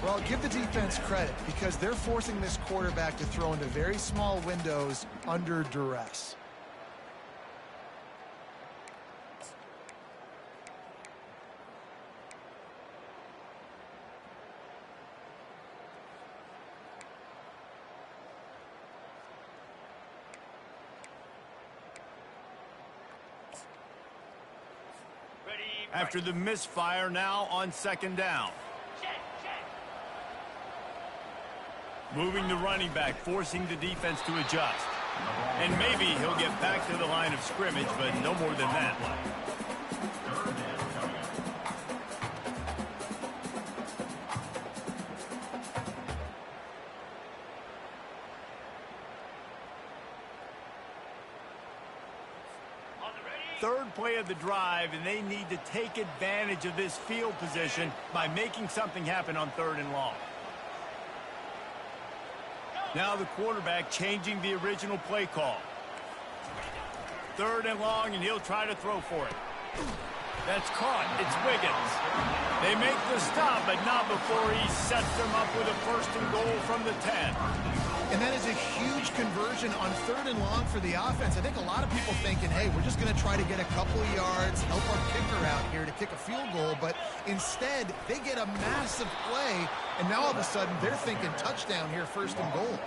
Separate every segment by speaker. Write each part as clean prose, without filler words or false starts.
Speaker 1: Well, give the defense credit because they're forcing this quarterback to throw into very small windows under duress.
Speaker 2: After the misfire, now on second down. Moving the running back, forcing the defense to adjust. And maybe he'll get back to the line of scrimmage, but no more than that. Third play of the drive, and they need to take advantage of this field position by making something happen on 3rd and long. Now the quarterback changing the original play call. 3rd and long, and he'll try to throw for it. That's caught. It's Wiggins. They make the stop, but not before he sets them up with a 1st and goal from the 10.
Speaker 1: And that is a huge conversion on 3rd and long for the offense. I think a lot of people thinking, hey, we're just going to try to get a couple of yards, help our kicker out here to kick a field goal. But instead, they get a massive play, and now all of a sudden they're thinking touchdown here, 1st and goal.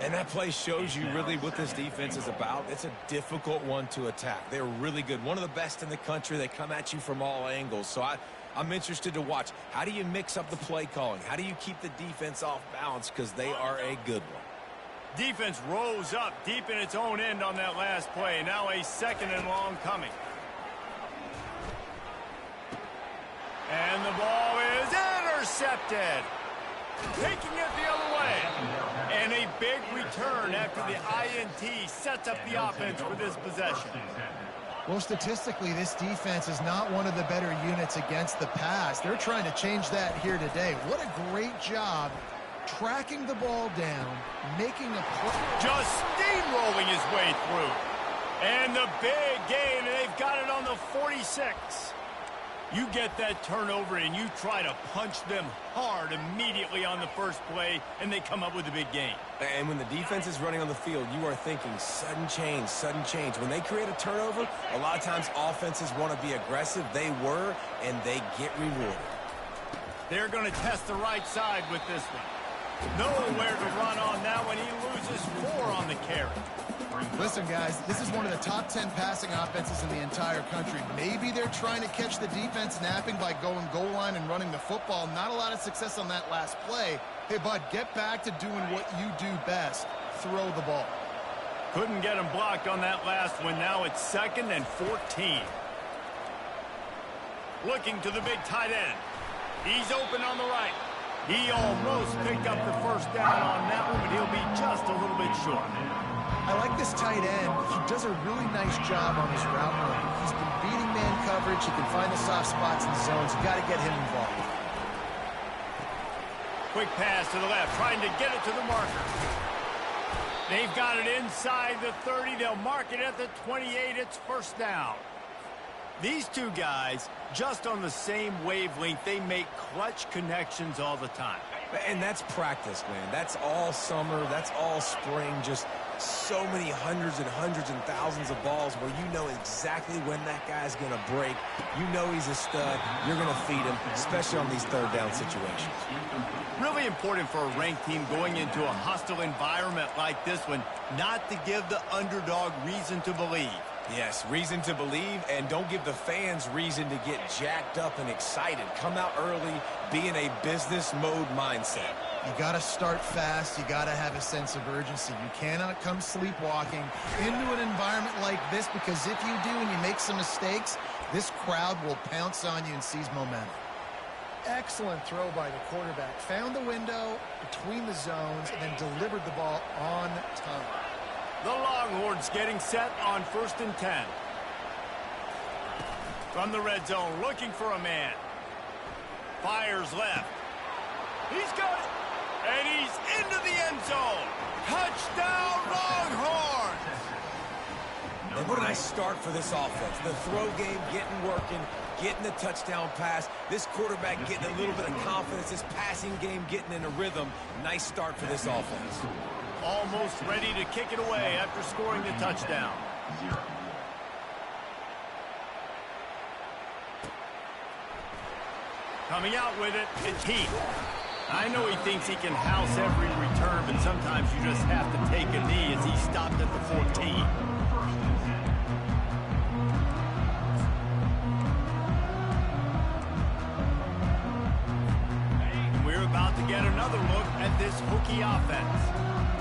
Speaker 3: And that play shows you really what this defense is about. It's a difficult one to attack. They're really good. One of the best in the country. They come at you from all angles. So I'm interested to watch. How do you mix up the play calling? How do you keep the defense off balance? Because they are a good one.
Speaker 2: Defense rose up deep in its own end on that last play. Now a 2nd and long coming. And the ball is intercepted. Taking it the other way. And a big return after the INT sets up the offense for this possession.
Speaker 1: Well, statistically, this defense is not one of the better units against the pass. They're trying to change that here today. What a great job tracking the ball down, making a play.
Speaker 2: Just steamrolling his way through. And the big gain, and they've got it on the 46. You get that turnover, and you try to punch them hard immediately on the first play, and they come up with a big gain.
Speaker 3: And when the defense is running on the field, you are thinking sudden change, sudden change. When they create a turnover, a lot of times offenses want to be aggressive. They were, and they get rewarded.
Speaker 2: They're going to test the right side with this one. Nowhere to run on that one. He loses 4 on the carry.
Speaker 1: Listen, guys, this is one of the top 10 passing offenses in the entire country. Maybe they're trying to catch the defense napping by going goal line and running the football. Not a lot of success on that last play. Hey, bud, get back to doing what you do best. Throw the ball.
Speaker 2: Couldn't get him blocked on that last one. Now it's 2nd and 14. Looking to the big tight end. He's open on the right. He almost picked up the 1st down on that one, but he'll be just a little bit short.
Speaker 1: I like this tight end. He does a really nice job on his route running. He's been beating man coverage. He can find the soft spots in the zones. You got to get him involved.
Speaker 2: Quick pass to the left, trying to get it to the marker. They've got it inside the 30. They'll mark it at the 28. It's 1st down. These two guys, just on the same wavelength, they make clutch connections all the time.
Speaker 3: And that's practice, man. That's all summer. That's all spring. Just so many hundreds and thousands of balls where you know exactly when that guy's going to break. You know he's a stud. You're going to feed him, especially on these 3rd down situations.
Speaker 2: Really important for a ranked team going into a hostile environment like this one, not to give the underdog reason to believe.
Speaker 3: Yes, reason to believe, and don't give the fans reason to get jacked up and excited. Come out early, be in a business mode mindset.
Speaker 1: You got to start fast. You got to have a sense of urgency. You cannot come sleepwalking into an environment like this, because if you do and you make some mistakes, this crowd will pounce on you and seize momentum. Excellent throw by the quarterback. Found the window between the zones and then delivered the ball on time.
Speaker 2: The Longhorns getting set on 1st and 10. From the red zone, looking for a man. Fires left. He's got it. And he's into the end zone. Touchdown, Longhorns!
Speaker 3: And what a nice start for this offense. The throw game getting working, getting the touchdown pass. This quarterback getting a little bit of confidence. This passing game getting in a rhythm. Nice start for this offense.
Speaker 2: Almost ready to kick it away after scoring the touchdown. Coming out with it, it's Heath. I know he thinks he can house every return, but sometimes you just have to take a knee as he stopped at the 14. We're about to get another look at this Hokie offense.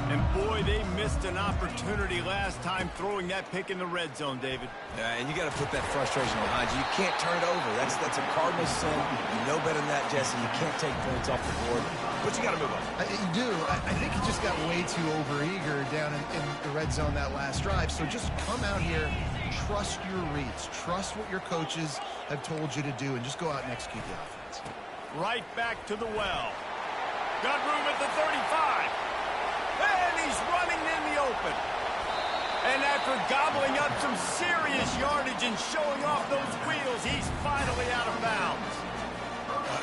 Speaker 2: And boy, they missed an opportunity last time throwing that pick in the red zone, David.
Speaker 3: Yeah, and you got to put that frustration behind you. You can't turn it over. That's a cardinal sin. You know better than that, Jesse. You can't take points off the board, but you got to move on.
Speaker 1: You do. I think he just got way too overeager down in the red zone that last drive. So just come out here, trust your reads, trust what your coaches have told you to do, and just go out and execute the offense.
Speaker 2: Right back to the well. Got room at the 35. And he's running in the open. And after gobbling up some serious yardage and showing off those wheels, he's finally out of bounds.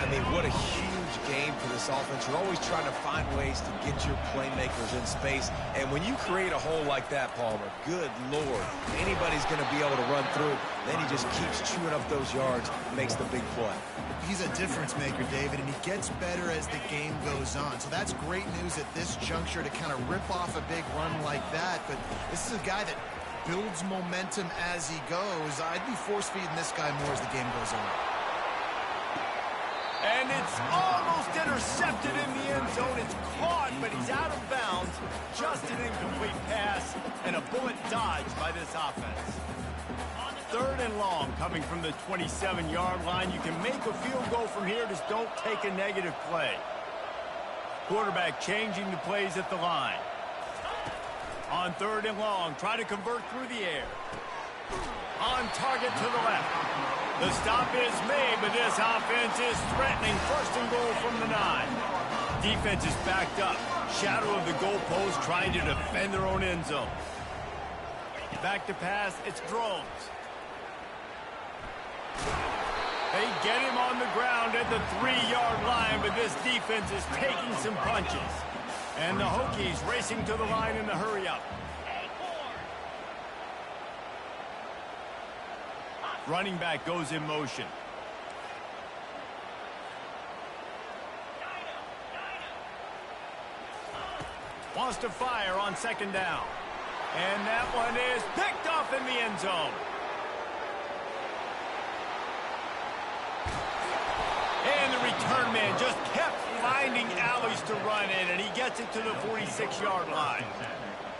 Speaker 3: I mean, what a huge game for this offense. You're always trying to find ways to get your playmakers in space. And when you create a hole like that, Palmer, good Lord, anybody's going to be able to run through. Then he just keeps chewing up those yards, makes the big play.
Speaker 1: He's a difference maker, David, and he gets better as the game goes on. So that's great news at this juncture to kind of rip off a big run like that. But this is a guy that builds momentum as he goes. I'd be force-feeding this guy more as the game goes on.
Speaker 2: And it's almost intercepted in the end zone. It's caught, but he's out of bounds. Just an incomplete pass and a bullet dodged by this offense. 3rd and long coming from the 27-yard line. You can make a field goal from here. Just don't take a negative play. Quarterback changing the plays at the line. On 3rd and long, try to convert through the air. On target to the left. The stop is made, but this offense is threatening. 1st and goal from the 9. Defense is backed up. Shadow of the goalpost trying to defend their own end zone. Back to pass, it's Drones. They get him on the ground at the 3-yard line, but this defense is taking some punches. And the Hokies racing to the line in the hurry-up. Running back goes in motion. Wants to fire on 2nd down. And that one is picked off in the end zone. And the return man just kept finding alleys to run in, and he gets it to the 46-yard line.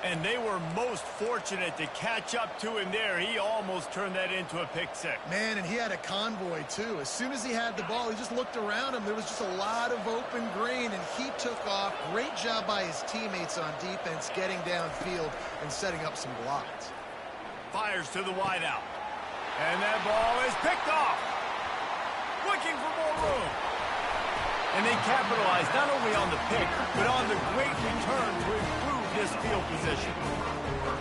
Speaker 2: And they were most fortunate to catch up to him there. He almost turned that into a pick-six.
Speaker 1: Man, and he had a convoy, too. As soon as he had the ball, he just looked around him. There was just a lot of open green, and he took off. Great job by his teammates on defense, getting downfield and setting up some blocks.
Speaker 2: Fires to the wideout. And that ball is picked off. Looking for more room. And they capitalized not only on the pick, but on the great return to improve this field position.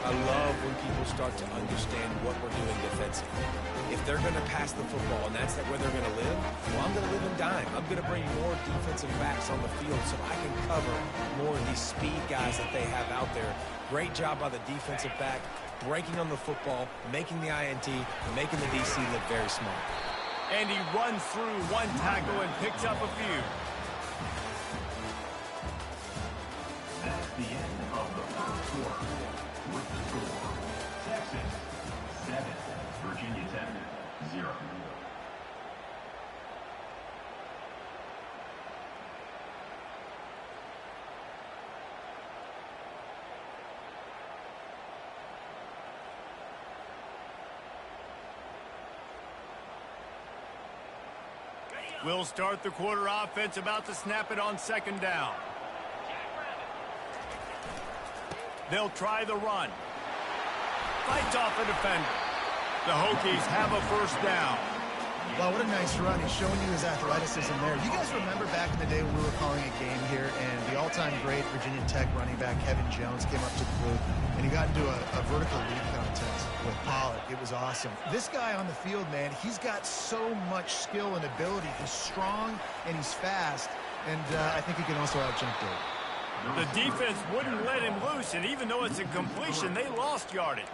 Speaker 3: I love when people start to understand what we're doing defensively. If they're going to pass the football and that's where they're going to live, well, I'm going to live and dime. I'm going to bring more defensive backs on the field so I can cover more of these speed guys that they have out there. Great job by the defensive back, breaking on the football, making the INT, making the DC look very smart.
Speaker 2: And he runs through one tackle and picks up a few.
Speaker 4: That's the end of the first quarter. With the score, Texas 7, Virginia Tech 0.
Speaker 2: We'll start the quarter offense, about to snap it on 2nd down. They'll try the run. Fights off a defender. The Hokies have a 1st down.
Speaker 1: Wow, what a nice run. He's showing you his athleticism there. You guys remember back in the day when we were calling a game here and the all-time great Virginia Tech running back Kevin Jones came up to the booth and he got into a vertical leap contest. with Pollock. It was awesome. This guy on the field, man, he's got so much skill and ability. He's strong and he's fast, and I think he can also out-jump Dave.
Speaker 2: The defense wouldn't let him loose, and even though it's a completion, they lost yardage.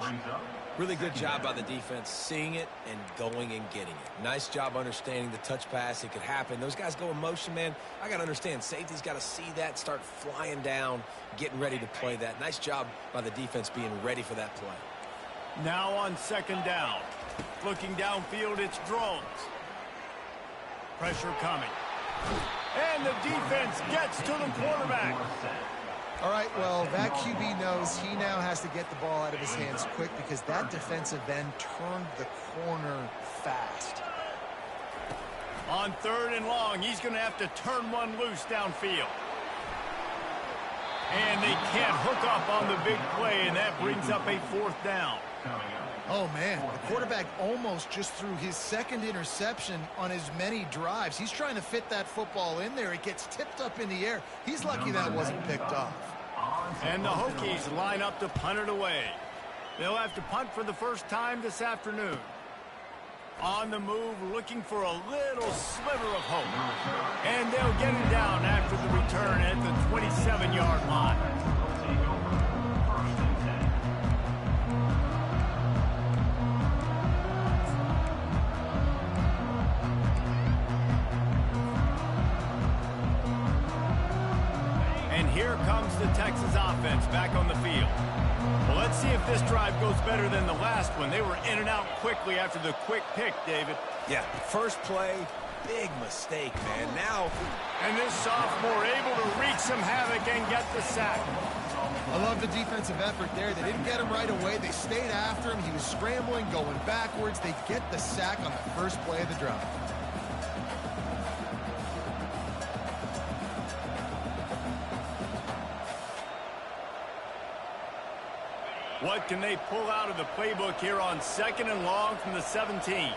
Speaker 3: Really good job by the defense, seeing it and going and getting it. Nice job understanding the touch pass. It could happen. Those guys go in motion, man. I got to understand, safety's got to see that, start flying down, getting ready to play that. Nice job by the defense being ready for that play.
Speaker 2: Now on second down. Looking downfield, it's Drones. Pressure coming. And the defense gets to the quarterback.
Speaker 1: All right, well, that QB knows he now has to get the ball out of his hands quick because that defensive end turned the corner fast.
Speaker 2: On third and long, he's going to have to turn one loose downfield. And they can't hook up on the big play, and that brings up a fourth down.
Speaker 1: Oh, man, the quarterback almost just threw his second interception on as many drives. He's trying to fit that football in there. It gets tipped up in the air. He's lucky that wasn't picked off.
Speaker 2: And the Hokies line up to punt it away. They'll have to punt for the first time this afternoon. On the move, looking for a little sliver of hope. And they'll get him down after the return at the 27-yard line. Here comes the Texas offense back on the field. Well, let's see if this drive goes better than the last one. They were in and out quickly after the quick pick, David.
Speaker 3: Yeah, first play, big mistake, man. Now,
Speaker 2: and this sophomore able to wreak some havoc and get the sack.
Speaker 1: I love the defensive effort there. They didn't get him right away. They stayed after him. He was scrambling, going backwards. They get the sack on the first play of the drive.
Speaker 2: What can they pull out of the playbook here on second and long from the 17?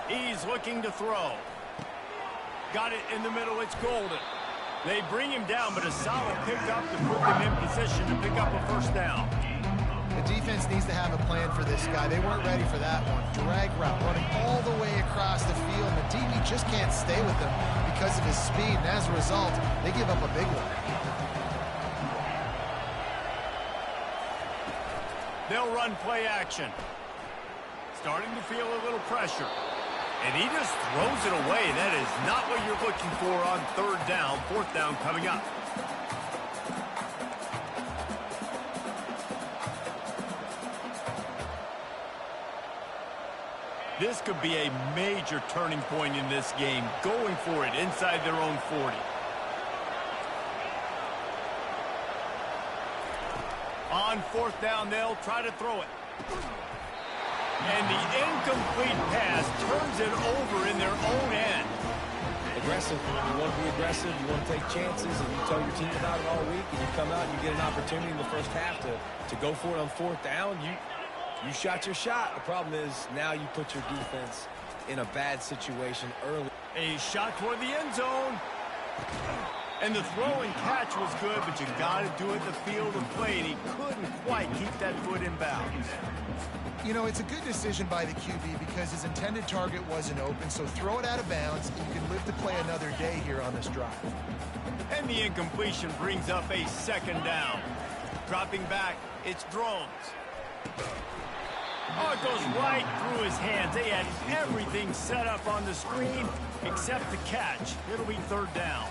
Speaker 2: He's looking to throw. Got it in the middle. It's Golden. They bring him down, but a solid pickup to put them in position to pick up a first down.
Speaker 1: The defense needs to have a plan for this guy. They weren't ready for that one. Drag route, running all the way across the field. And the DB just can't stay with them because of his speed. And as a result, they give up a big one.
Speaker 2: They'll run play action. Starting to feel a little pressure. And he just throws it away. That is not what you're looking for on third down. Fourth down coming up. This could be a major turning point in this game. Going for it inside their own 40. On fourth down, they'll try to throw it. And the incomplete pass turns it over in their own end.
Speaker 3: Aggressive. You want to be aggressive. You want to take chances, and you tell your team about it all week, and you come out and you get an opportunity in the first half to go for it on fourth down. You shot your shot. The problem is now you put your defense in a bad situation early.
Speaker 2: A shot toward the end zone. And the throw and catch was good, but you got to do it in the field of play, and he couldn't quite keep that foot in bounds.
Speaker 1: You know, it's a good decision by the QB because his intended target wasn't open, so throw it out of bounds, and you can live to play another day here on this drive.
Speaker 2: And the incompletion brings up a second down. Dropping back, it's Drones. Oh, it goes right through his hands. They had everything set up on the screen except the catch. It'll be third down.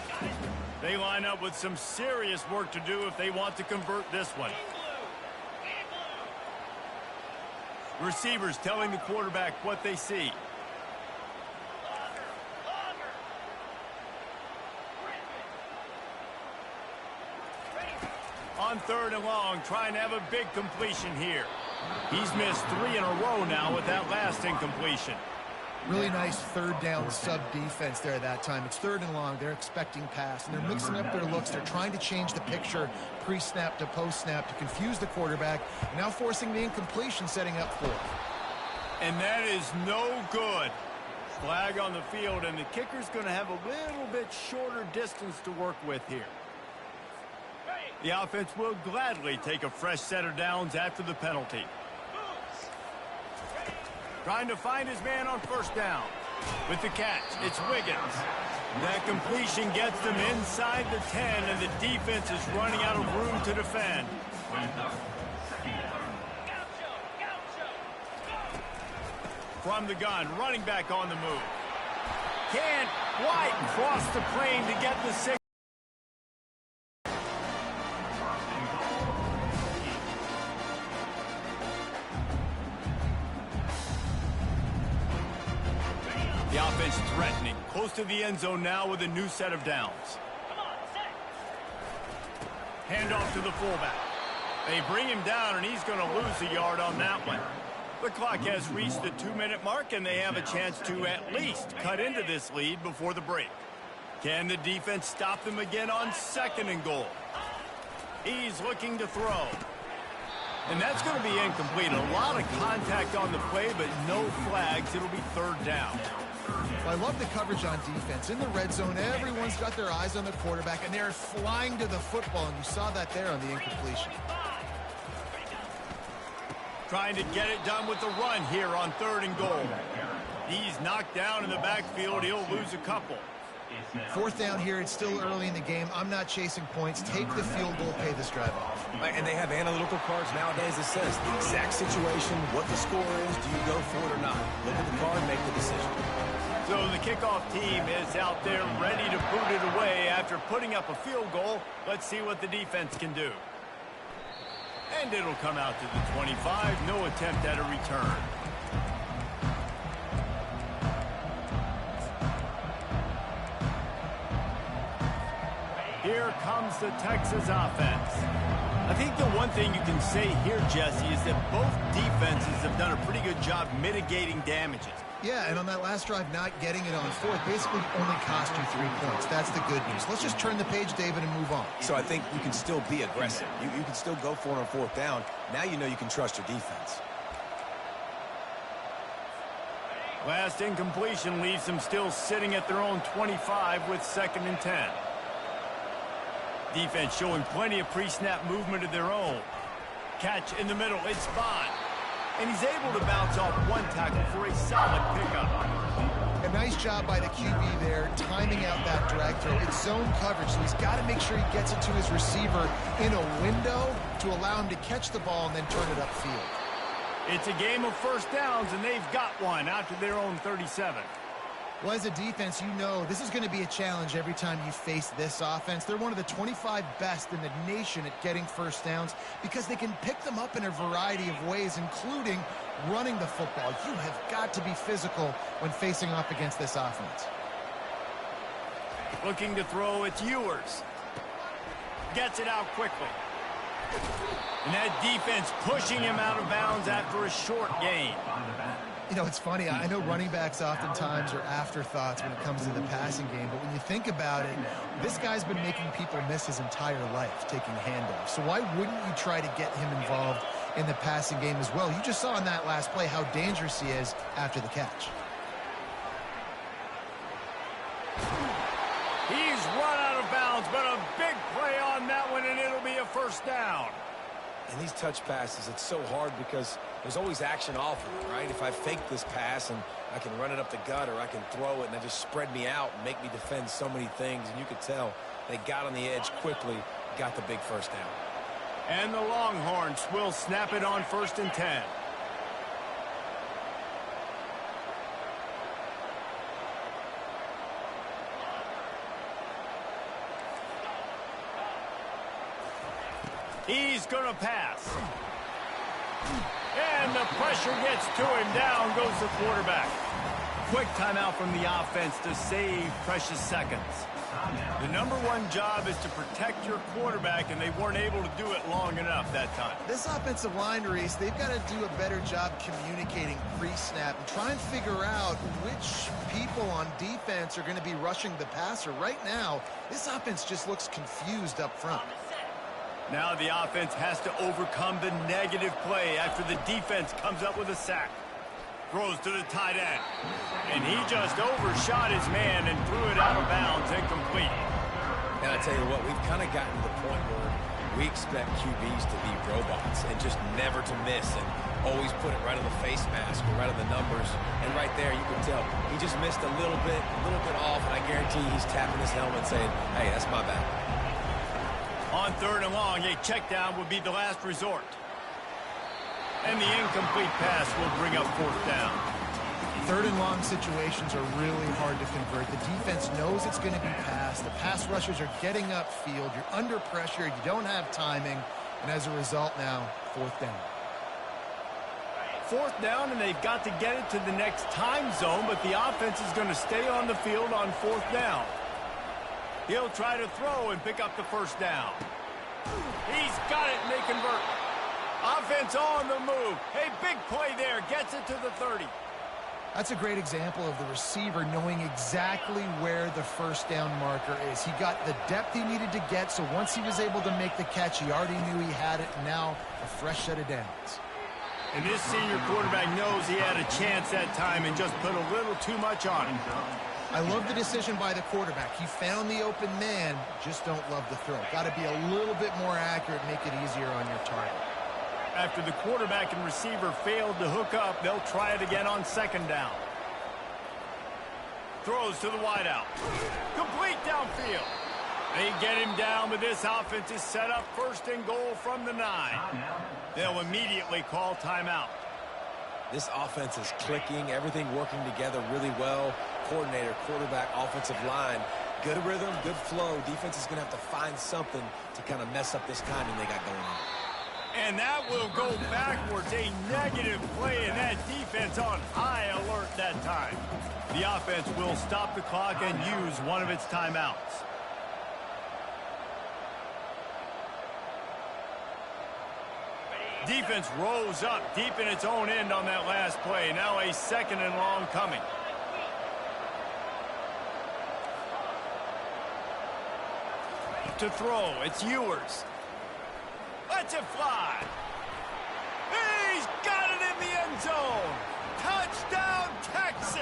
Speaker 2: They line up with some serious work to do if they want to convert this one. Receivers telling the quarterback what they see. On third and long, trying to have a big completion here. He's missed 3 in a row now with that last incompletion.
Speaker 1: Really nice third down sub-defense there that time. It's third and long. They're expecting pass, and they're mixing up their looks. They're trying to change the picture pre-snap to post-snap to confuse the quarterback, now forcing the incompletion, setting up fourth.
Speaker 2: And that is no good. Flag on the field, and the kicker's going to have a little bit shorter distance to work with here. The offense will gladly take a fresh set of downs after the penalty. Trying to find his man on first down. With the catch, it's Wiggins. That completion gets them inside the 10, and the defense is running out of room to defend. From the gun, running back on the move. Can't quite cross the plane to get the 6. The offense threatening, close to the end zone now with a new set of downs. Handoff to the fullback. They bring him down, and he's going to lose a yard on that one. The clock has reached the 2-minute mark, and they have a chance to at least cut into this lead before the break. Can the defense stop them again on 2nd and goal? He's looking to throw. And that's going to be incomplete. A lot of contact on the play, but no flags. It'll be 3rd down.
Speaker 1: I love the coverage on defense. In the red zone, everyone's got their eyes on the quarterback, and they're flying to the football, and you saw that there on the incompletion.
Speaker 2: Trying to get it done with the run here on 3rd and goal. He's knocked down in the backfield. He'll lose a couple.
Speaker 1: 4th down here. It's still early in the game. I'm not chasing points. Take the field goal, pay this drive off.
Speaker 3: And they have analytical cards nowadays that says the exact situation, what the score is, do you go for it or not? Look at the card, make the decision.
Speaker 2: So the kickoff team is out there ready to boot it away after putting up a field goal. Let's see what the defense can do. And it'll come out to the 25. No attempt at a return. Here comes the Texas offense. I think the one thing you can say here, Jesse, is that both defenses have done a pretty good job mitigating damages.
Speaker 1: Yeah, and on that last drive, not getting it on 4th basically only cost you 3 points. That's the good news. Let's just turn the page, David, and move on.
Speaker 3: So I think you can still be aggressive. You can still go for it on 4th down. Now you know you can trust your defense.
Speaker 2: Last incompletion leaves them still sitting at their own 25 with 2nd and 10. Defense showing plenty of pre-snap movement of their own. Catch in the middle, it's Bond. And he's able to bounce off one tackle for a solid pickup.
Speaker 1: A nice job by the QB there, timing out that drag throw. It's zone coverage, so he's got to make sure he gets it to his receiver in a window to allow him to catch the ball and then turn it upfield.
Speaker 2: It's a game of 1st downs, and they've got one out to their own 37.
Speaker 1: Well, as a defense, you know this is going to be a challenge every time you face this offense. They're one of the 25 best in the nation at getting 1st downs because they can pick them up in a variety of ways, including running the football. You have got to be physical when facing off against this offense.
Speaker 2: Looking to throw, it's Ewers. Gets it out quickly. And that defense pushing him out of bounds after a short gain.
Speaker 1: You know, it's funny. I know running backs oftentimes are afterthoughts when it comes to the passing game, but when you think about it, this guy's been making people miss his entire life taking handoffs. So why wouldn't you try to get him involved in the passing game as well? You just saw in that last play how dangerous he is after the catch.
Speaker 2: He's run out of bounds, but a big play on that one, and it'll be a 1st down.
Speaker 3: And these touch passes, it's so hard because there's always action off of it, right? If I fake this pass and I can run it up the gut or I can throw it and they just spread me out and make me defend so many things. And you could tell they got on the edge quickly, got the big 1st down.
Speaker 2: And the Longhorns will snap it on 1st and 10. He's going to pass. And the pressure gets to him. Down goes the quarterback. Quick timeout from the offense to save precious seconds. The #1 job is to protect your quarterback, and they weren't able to do it long enough that time.
Speaker 1: This offensive line, Reese, they've got to do a better job communicating pre-snap and try and figure out which people on defense are going to be rushing the passer. Right now, this offense just looks confused up front.
Speaker 2: Now the offense has to overcome the negative play after the defense comes up with a sack. Throws to the tight end. And he just overshot his man and threw it out of bounds, incomplete.
Speaker 3: And I tell you what, we've kind of gotten to the point where We expect QBs to be robots and just never to miss and always put it right on the face mask or right on the numbers. And right there, you can tell he just missed a little bit off, and I guarantee he's tapping his helmet saying, hey, that's my bad.
Speaker 2: On 3rd and long, a check down would be the last resort. And the incomplete pass will bring up 4th down.
Speaker 1: 3rd and long situations are really hard to convert. The defense knows it's going to be passed. The pass rushers are getting upfield. You're under pressure. You don't have timing. And as a result now, 4th down.
Speaker 2: 4th down, and they've got to get it to the next time zone, but the offense is going to stay on the field on 4th down. He'll try to throw and pick up the 1st down. He's got it, and they convert. Offense on the move. Hey, big play there. Gets it to the 30.
Speaker 1: That's a great example of the receiver knowing exactly where the 1st down marker is. He got the depth he needed to get, so once he was able to make the catch, he already knew he had it, and now a fresh set of downs.
Speaker 2: And this senior quarterback knows he had a chance that time and just put a little too much on it.
Speaker 1: I love the decision by the quarterback. He found the open man, just don't love the throw. Got to be a little bit more accurate, make it easier on your target.
Speaker 2: After the quarterback and receiver failed to hook up, they'll try it again on 2nd down. Throws to the wideout. Complete downfield. They get him down, but this offense is set up 1st and goal from the 9. They'll immediately call timeout.
Speaker 3: This offense is clicking, everything working together really well. Coordinator, quarterback, offensive line. Good rhythm, good flow. Defense is going to have to find something to kind of mess up this timing they got going on.
Speaker 2: And that will go backwards. A negative play, and that defense on high alert that time. The offense will stop the clock and use one of its timeouts. Defense rose up deep in its own end on that last play. Now a 2nd and long coming. To throw, it's Ewers. Lets it fly. He's got it in the end zone. Touchdown, Texas.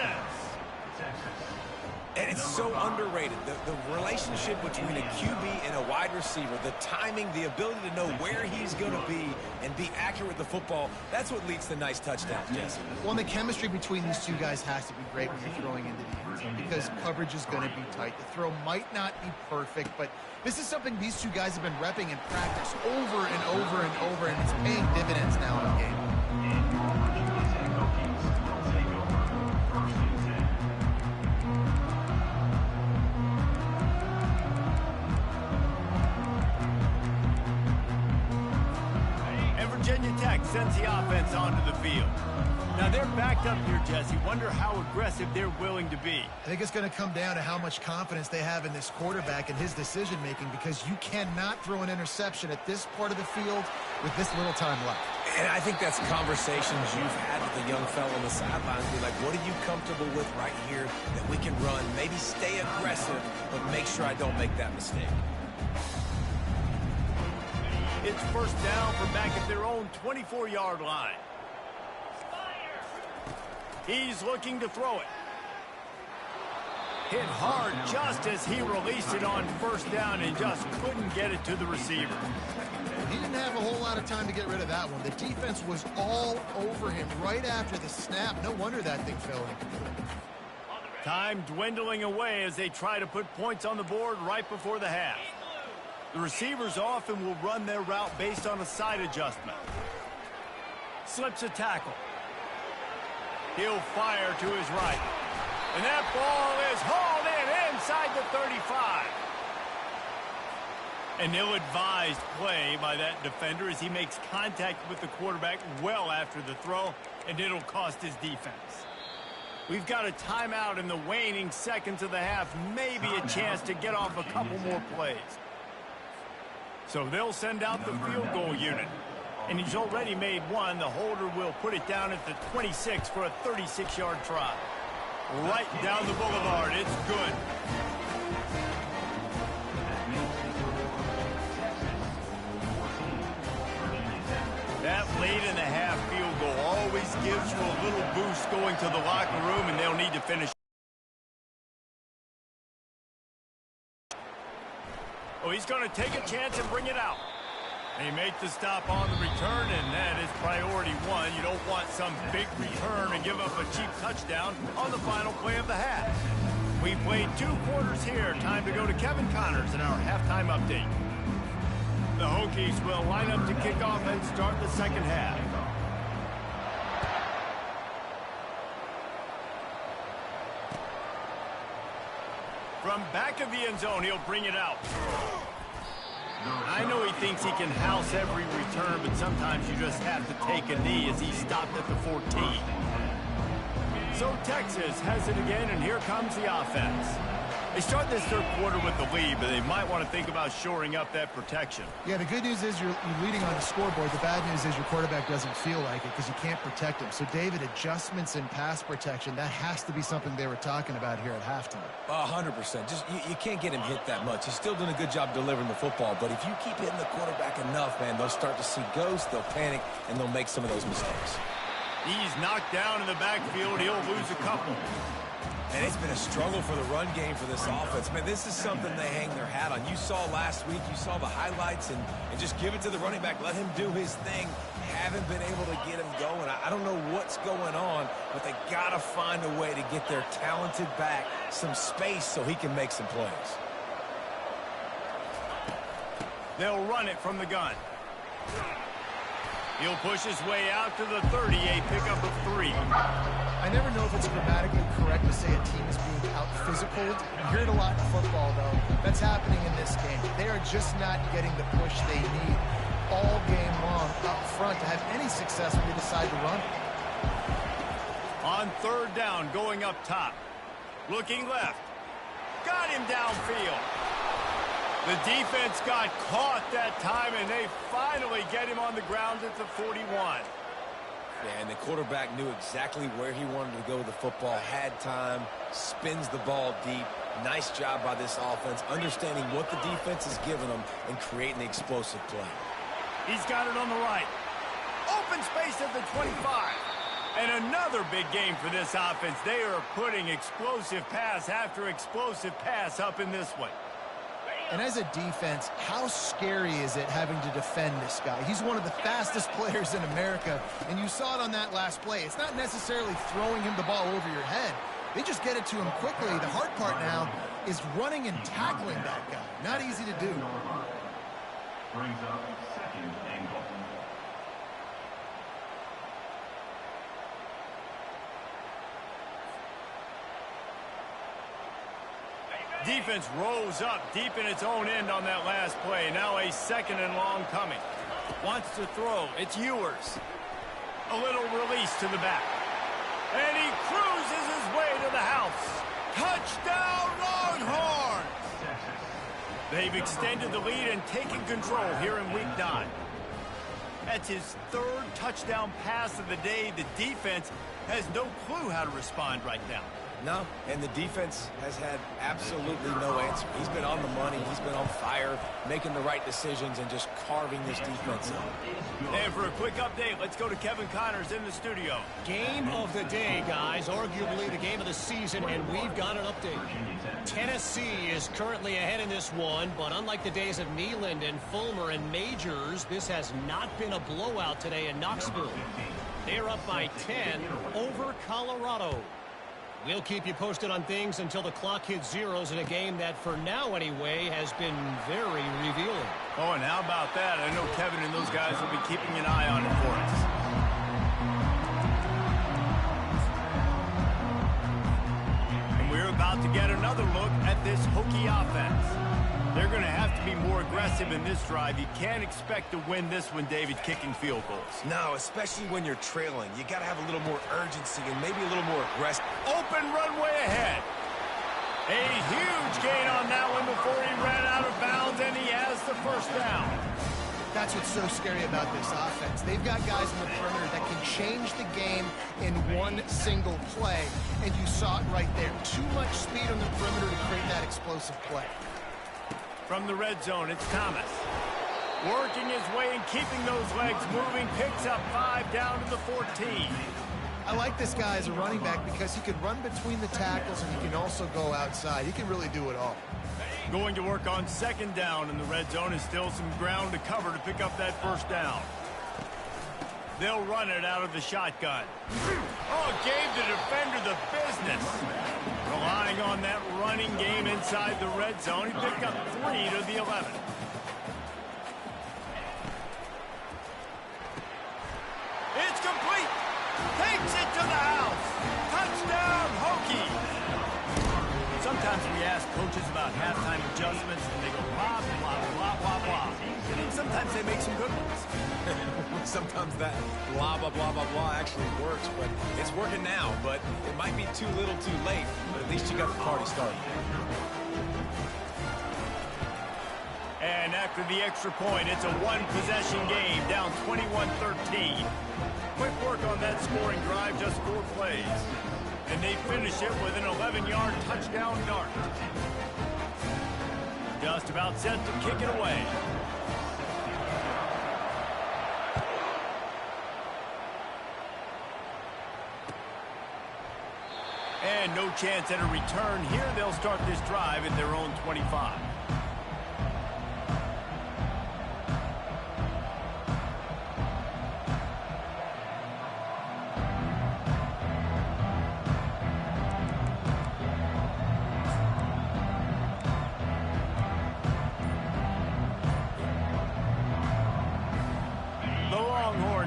Speaker 3: And it's so underrated. The relationship between a QB and a wide receiver, the timing, the ability to know where he's going to be and be accurate with the football, that's what leads to nice touchdowns, Jesse.
Speaker 1: Well, and the chemistry between these two guys has to be great when you're throwing into the end zone because coverage is going to be tight. The throw might not be perfect, but this is something these two guys have been repping in practice over and over and over, and it's paying dividends now in the game.
Speaker 2: Virginia Tech sends the offense onto the field. Now they're backed up here, Jesse. Wonder how aggressive they're willing to be.
Speaker 1: I think it's going to come down to how much confidence they have in this quarterback and his decision-making because you cannot throw an interception at this part of the field with this little time left.
Speaker 3: And I think that's conversations you've had with the young fellow on the sidelines. Be like, what are you comfortable with right here that we can run? Maybe stay aggressive, but make sure I don't make that mistake.
Speaker 2: It's 1st down from back at their own 24-yard line. He's looking to throw it. Hit hard just as he released it on 1st down and just couldn't get it to the receiver.
Speaker 1: He didn't have a whole lot of time to get rid of that one. The defense was all over him right after the snap. No wonder that thing fell incomplete.
Speaker 2: Time dwindling away as they try to put points on the board right before the half. The receivers often will run their route based on a side adjustment. Slips a tackle. He'll fire to his right. And that ball is hauled in inside the 35. An ill-advised play by that defender as he makes contact with the quarterback well after the throw, and it'll cost his defense. We've got a timeout in the waning seconds of the half, maybe a chance to get off a couple more plays. So they'll send out the field goal unit. And he's already made one. The holder will put it down at the 26 for a 36-yard try. Right down the boulevard. It's good. That late in the half field goal always gives you a little boost going to the locker room, and they'll need to finish. Oh, he's going to take a chance and bring it out. They make the stop on the return, and that is priority one. You don't want some big return and give up a cheap touchdown on the final play of the half. We played 2 quarters here. Time to go to Kevin Connors in our halftime update. The Hokies will line up to kick off and start the second half. From back of the end zone, he'll bring it out. I know he thinks he can house every return, but sometimes you just have to take a knee as he stopped at the 14. So Texas has it again, and here comes the offense. They start this third quarter with the lead, but they might want to think about shoring up that protection.
Speaker 1: Yeah, the good news is you're leading on the scoreboard. The bad news is your quarterback doesn't feel like it because you can't protect him. So, David, adjustments in pass protection, that has to be something they were talking about here at halftime.
Speaker 3: 100%. Just you can't get him hit that much. He's still doing a good job delivering the football, but if you keep hitting the quarterback enough, man, they'll start to see ghosts, they'll panic, and they'll make some of those mistakes.
Speaker 2: He's knocked down in the backfield. He'll lose a couple.
Speaker 3: And it's been a struggle for the run game for this offense. Man, this is something they hang their hat on. You saw last week, you saw the highlights, and just give it to the running back. Let him do his thing. Haven't been able to get him going. I don't know what's going on, but they got to find a way to get their talented back some space so he can make some plays.
Speaker 2: They'll run it from the gun. He'll push his way out to the 30, a pickup of 3.
Speaker 1: I never know if it's grammatically correct to say a team is being out-physicaled. You hear it a lot in football, though. That's happening in this game. They are just not getting the push they need all game long up front to have any success when they decide to run.
Speaker 2: On third down, going up top. Looking left. Got him downfield. The defense got caught that time, and they finally get him on the ground at the 41.
Speaker 3: Yeah, and the quarterback knew exactly where he wanted to go with the football, had time, spins the ball deep. Nice job by this offense, understanding what the defense is giving them and creating the explosive play.
Speaker 2: He's got it on the right. Open space at the 25. And another big game for this offense. They are putting explosive pass after explosive pass up in this one.
Speaker 1: And as a defense, how scary is it having to defend this guy? He's one of the fastest players in America, and you saw it on that last play. It's not necessarily throwing him the ball over your head. They just get it to him quickly. The hard part now is running and tackling that guy. Not easy to do.
Speaker 4: Brings up second and goal.
Speaker 2: Defense rose up deep in its own end on that last play. Now a second and long coming. Wants to throw. It's Ewers. A little release to the back. And he cruises his way to the house. Touchdown, Longhorns! They've extended the lead and taken control here in Week 9. That's his third touchdown pass of the day. The defense has no clue how to respond right now.
Speaker 3: No, and the defense has had absolutely no answer. He's been on the money. He's been on fire, making the right decisions and just carving this defense up.
Speaker 2: And for a quick update, let's go to Kevin Connors in the studio.
Speaker 5: Game of the day, guys. Arguably the game of the season, and we've got an update. Tennessee is currently ahead in this one, but unlike the days of Neyland and Fulmer and Majors, this has not been a blowout today in Knoxville. They're up by 10 over Colorado. We'll keep you posted on things until the clock hits zeros in a game that, for now anyway, has been very revealing.
Speaker 2: Oh, and how about that? I know Kevin and those guys will be keeping an eye on it for us. And we're about to get another look at this Hokie offense. They're going to have to be more aggressive in this drive. You can't expect to win this one, David, kicking field goals.
Speaker 3: No, especially when you're trailing. You got to have a little more urgency and maybe a little more aggressive.
Speaker 2: Open runway ahead. A huge gain on that one before he ran out of bounds, and he has the first down.
Speaker 1: That's what's so scary about this offense. They've got guys in the perimeter that can change the game in one single play, and you saw it right there. Too much speed on the perimeter to create that explosive play.
Speaker 2: From the red zone, it's Thomas. Working his way and keeping those legs moving. Picks up 5 down to the 14.
Speaker 1: I like this guy as a running back because he can run between the tackles and he can also go outside. He can really do it all.
Speaker 2: Going to work on second down in the red zone is still some ground to cover to pick up that first down. They'll run it out of the shotgun. Oh, gave the defender the business. Relying on that running game inside the red zone. He picked up 3 to the 11. It's complete. Takes it to the house. Touchdown, Hokie. Sometimes we ask coaches about halftime adjustments, and they go blah, blah, blah, blah, blah. And sometimes they make some good ones.
Speaker 3: Sometimes that blah, blah, blah, blah, blah actually works, but it's working now. But it might be too little too late, but at least you got the party started.
Speaker 2: And after the extra point, it's a one-possession game, down 21-13. Quick work on that scoring drive, just 4 plays. And they finish it with an 11-yard touchdown dart. Just about set to kick it away. And no chance at a return here. They'll start this drive at their own 25.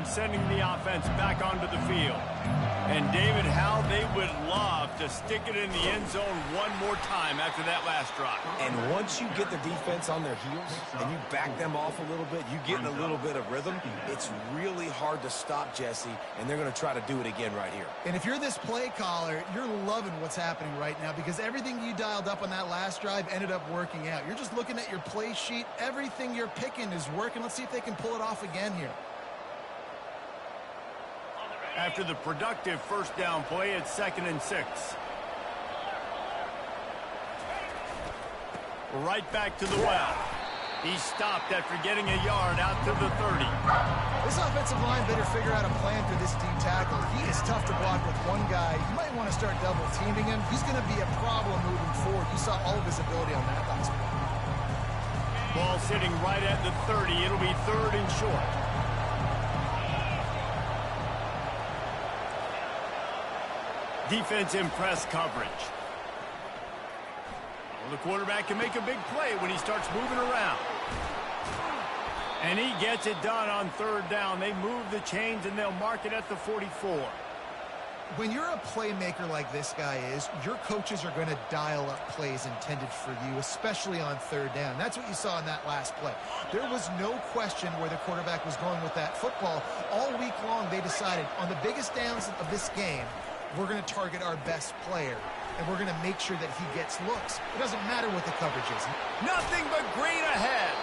Speaker 2: Sending the offense back onto the field. And David, how they would love to stick it in the end zone one more time after that last drive.
Speaker 3: And once you get the defense on their heels and you back them off a little bit, you get in a little bit of rhythm, it's really hard to stop, Jesse, and they're going to try to do it again right here.
Speaker 1: And if you're this play caller, you're loving what's happening right now because everything you dialed up on that last drive ended up working out. You're just looking at your play sheet. Everything you're picking is working. Let's see if they can pull it off again here.
Speaker 2: After the productive first down play, it's 2nd and 6. Right back to the well. He stopped after getting a yard out to the 30.
Speaker 1: This offensive line better figure out a plan for this D tackle. He is tough to block with one guy. You might want to start double teaming him. He's going to be a problem moving forward. You saw all of his ability on that last play.
Speaker 2: Ball sitting right at the 30. It'll be 3rd and short. Defense in press coverage. Well, the quarterback can make a big play when he starts moving around. And he gets it done on 3rd down. They move the chains and they'll mark it at the 44.
Speaker 1: When you're a playmaker like this guy is, your coaches are going to dial up plays intended for you, especially on 3rd down. That's what you saw in that last play. There was no question where the quarterback was going with that football. All week long, they decided on the biggest downs of this game, we're going to target our best player, and we're going to make sure that he gets looks. It doesn't matter what the coverage is.
Speaker 2: Nothing but green ahead.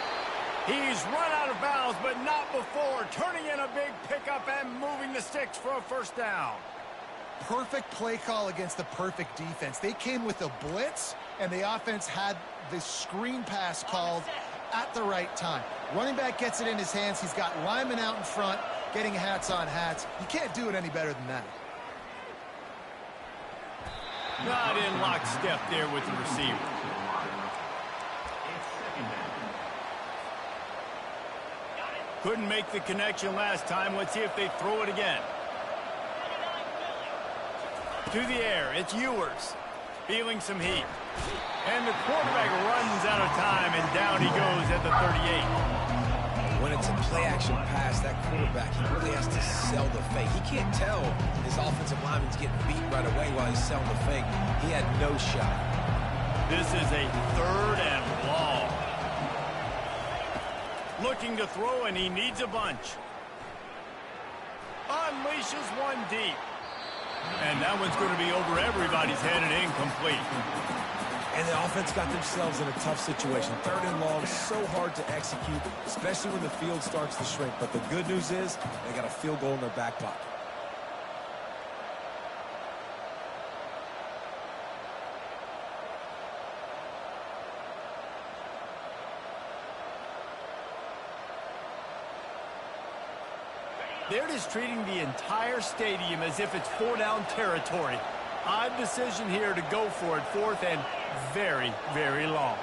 Speaker 2: He's run out of bounds, but not before. Turning in a big pickup and moving the sticks for a first down.
Speaker 1: Perfect play call against the perfect defense. They came with a blitz, and the offense had the screen pass called at the right time. Running back gets it in his hands. He's got linemen out in front getting hats on hats. You can't do it any better than that.
Speaker 2: Not in lockstep there with the receiver. Couldn't make the connection last time. Let's see if they throw it again. To the air, it's Ewers. Feeling some heat. And the quarterback runs out of time, and down he goes at the 38.
Speaker 3: When it's a play-action pass, that quarterback, he really has to sell the fake. He can't tell his offensive lineman's getting beat right away while he's selling the fake. He had no shot.
Speaker 2: This is a 3rd and long. Looking to throw, and he needs a bunch. Unleashes one deep. And that one's going to be over everybody's head and incomplete.
Speaker 3: And the offense got themselves in a tough situation. 3rd and long, so hard to execute, especially when the field starts to shrink. But the good news is they got a field goal in their back pocket.
Speaker 2: They're just treating the entire stadium as if it's four-down territory. Odd decision here to go for it, fourth and very, very long.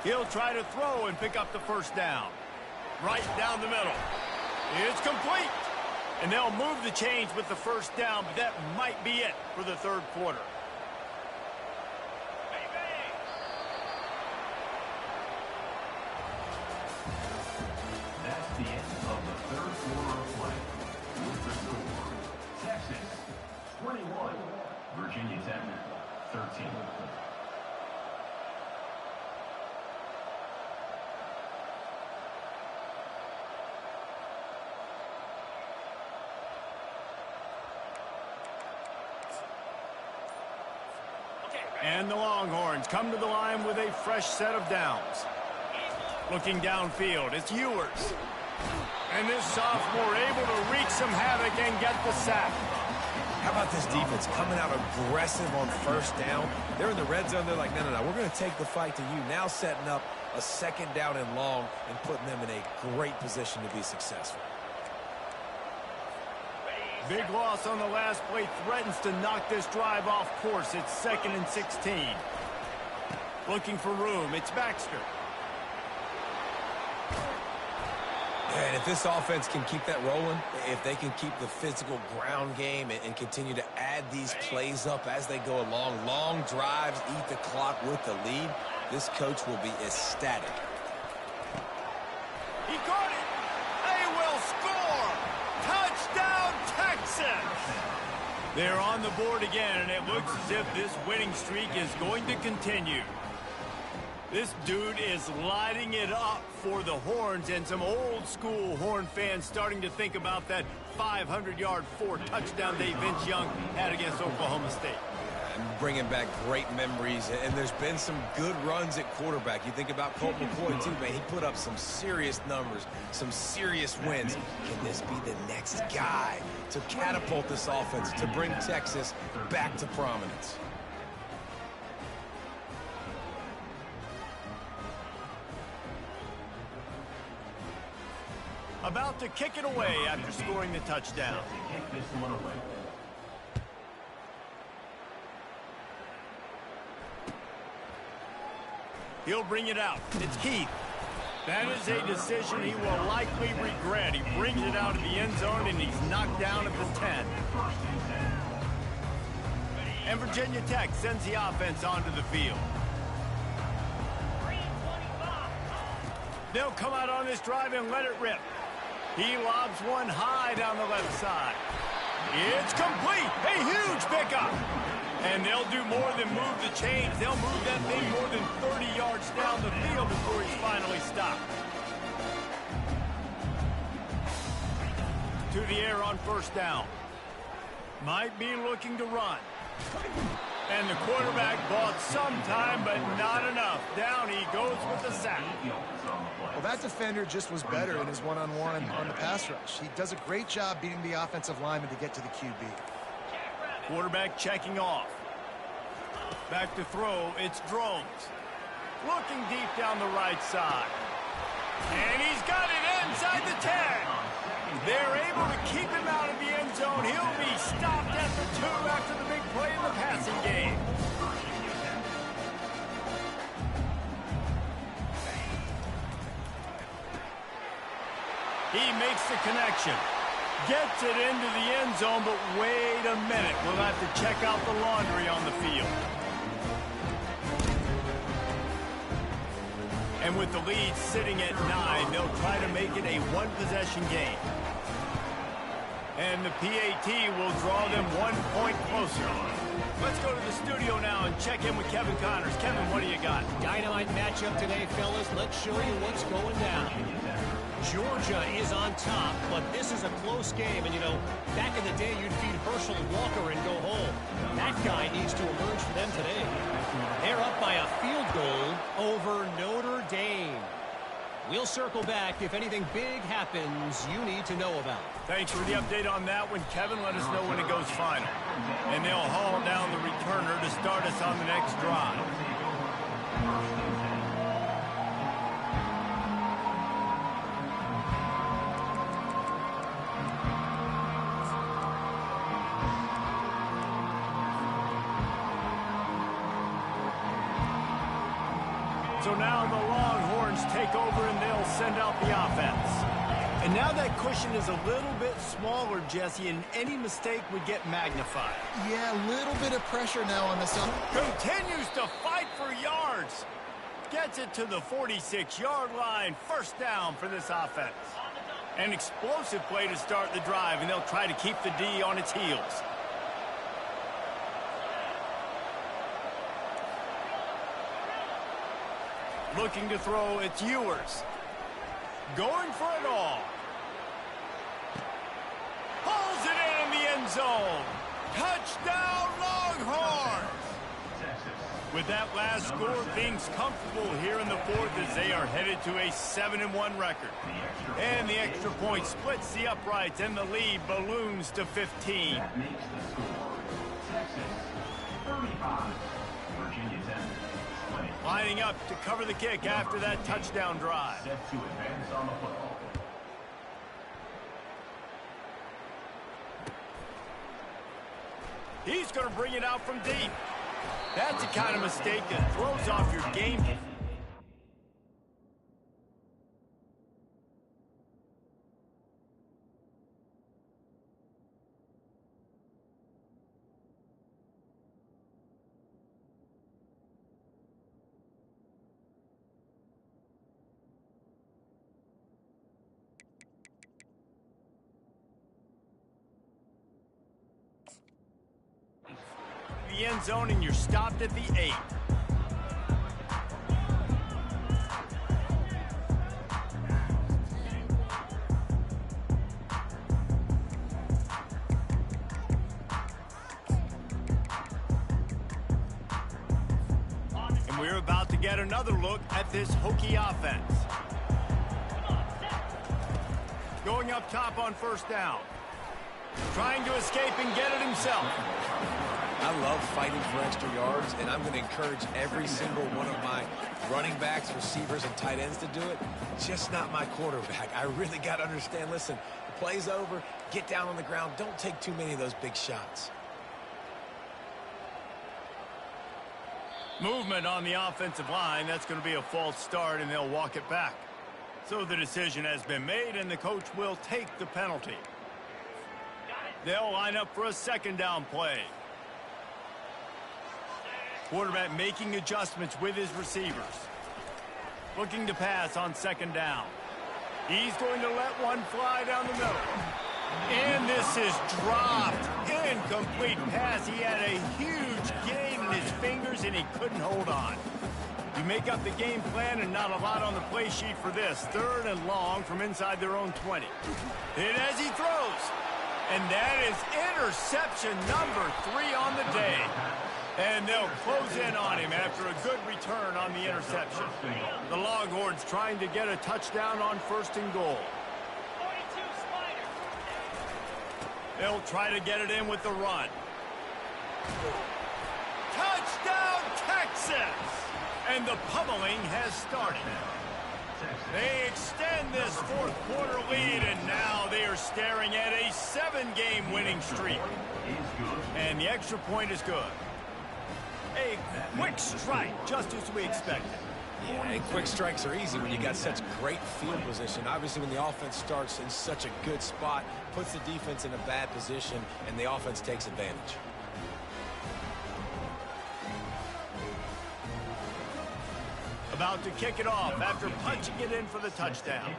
Speaker 2: He'll try to throw and pick up the first down. Right down the middle. It's complete. And they'll move the chains with the first down, but that might be it for the third quarter.
Speaker 4: That's the end of the third quarter of play. With the score, Texas 21, Virginia Tech 13.
Speaker 2: And the Longhorns come to the line with a fresh set of downs. Looking downfield, it's Ewers. And this sophomore able to wreak some havoc and get the sack.
Speaker 3: How about this defense coming out aggressive on first down? They're in the red zone. They're like, no, we're going to take the fight to you. Now setting up a second down and long and putting them in a great position to be successful.
Speaker 2: Big loss on the last play threatens to knock this drive off course. It's 2nd and 16. Looking for room. It's Baxter.
Speaker 3: And if this offense can keep that rolling, if they can keep the physical ground game and continue to add these plays up as they go along, long drives, eat the clock with the lead, this coach will be ecstatic.
Speaker 2: He caught it. They will score. Touchdown, Texas. They're on the board again, and it looks as if this winning streak is going to continue. This dude is lighting it up for the Horns, and some old-school Horn fans starting to think about that 500-yard, 4-touchdown day Vince Young had against Oklahoma State.
Speaker 3: And bringing back great memories, and there's been some good runs at quarterback. You think about Colt McCoy, too, man. He put up some serious numbers, some serious wins. Can this be the next guy to catapult this offense, to bring Texas back to prominence?
Speaker 2: About to kick it away after scoring the touchdown.
Speaker 4: Kick this one away.
Speaker 2: He'll bring it out. It's Keith. That is a decision he will likely regret. He brings it out of the end zone, and he's knocked down at the 10. And Virginia Tech sends the offense onto the field. They'll come out on this drive and let it rip. He lobs one high down the left side. It's complete. A huge pickup. And they'll do more than move the chains. They'll move that thing more than 30 yards down the field before he's finally stopped. To the air on first down. Might be looking to run. And the quarterback bought some time, but not enough. Down he goes with the sack.
Speaker 1: Well, that defender just was better in his one-on-one on the pass rush. He does a great job beating the offensive lineman to get to the QB.
Speaker 2: Quarterback checking off. Back to throw, it's Drones. Looking deep down the right side. And he's got it inside the 10. They're able to keep him out of the end zone. He'll be stopped at the 2 after the big play in the passing game. He makes the connection. Gets it into the end zone, but wait a minute. We'll have to check out the laundry on the field. And with the lead sitting at 9, they'll try to make it a one-possession game. And the PAT will draw them 1 point closer. Let's go to the studio now and check in with Kevin Connors. Kevin, what do you got?
Speaker 5: Dynamite matchup today, fellas. Let's show you what's going down. Georgia is on top, but this is a close game. And, you know, back in the day, you'd feed Herschel Walker and go home. That guy needs to emerge for them today. They're up by a field goal over Notre Dame. We'll circle back if anything big happens you need to know about.
Speaker 2: Thanks for the update on that one, Kevin. Let us know when it goes final. And they'll haul down the returner to start us on the next drive. So now the Longhorns take over and they'll send out the offense. And now that cushion is a little bit smaller, Jesse, and any mistake would get magnified.
Speaker 1: Yeah, a little bit of pressure now on the sun.
Speaker 2: Continues to fight for yards. Gets it to the 46-yard line. First down for this offense. An explosive play to start the drive, and they'll try to keep the D on its heels. Looking to throw, it's Ewers. Going for it all. Pulls it in the end zone. Touchdown, Longhorns! With that last score, things comfortable here in the fourth as they are headed to a 7-1 record. And the extra point splits the uprights and the lead balloons to 15.
Speaker 4: That makes the score Texas 35, Virginia 10.
Speaker 2: Lining up to cover the kick after that touchdown drive.
Speaker 4: Set to advance on the football.
Speaker 2: He's going to bring it out from deep. That's the kind of mistake that throws off your game. The end zone and you're stopped at the 8. And we're about to get another look at this Hokie offense. Going up top on first down. Trying to escape and get it himself.
Speaker 3: I love fighting for extra yards, and I'm going to encourage every single one of my running backs, receivers, and tight ends to do it. Just not my quarterback. I really got to understand, listen, the play's over, get down on the ground, don't take too many of those big shots.
Speaker 2: Movement on the offensive line. That's going to be a false start, and they'll walk it back. So the decision has been made, and the coach will take the penalty. They'll line up for a second down play. Quarterback making adjustments with his receivers. Looking to pass on second down. He's going to let one fly down the middle. And this is dropped. Incomplete pass. He had a huge gain in his fingers, and he couldn't hold on. You make up the game plan and not a lot on the play sheet for this. Third and long from inside their own 20. Hit as he throws. And that is interception number 3 on the day. And they'll close in on him after a good return on the interception. The Longhorns trying to get a touchdown on first and goal. They'll try to get it in with the run. Touchdown, Texas! And the pummeling has started. They extend this fourth quarter lead, and now they are staring at a 7-game winning streak. And the extra point is good. A quick strike, just as we expected.
Speaker 3: Yeah, and quick strikes are easy when you got such great field position. Obviously, when the offense starts in such a good spot, puts the defense in a bad position, and the offense takes advantage.
Speaker 2: About to kick it off after punching it in for the touchdown.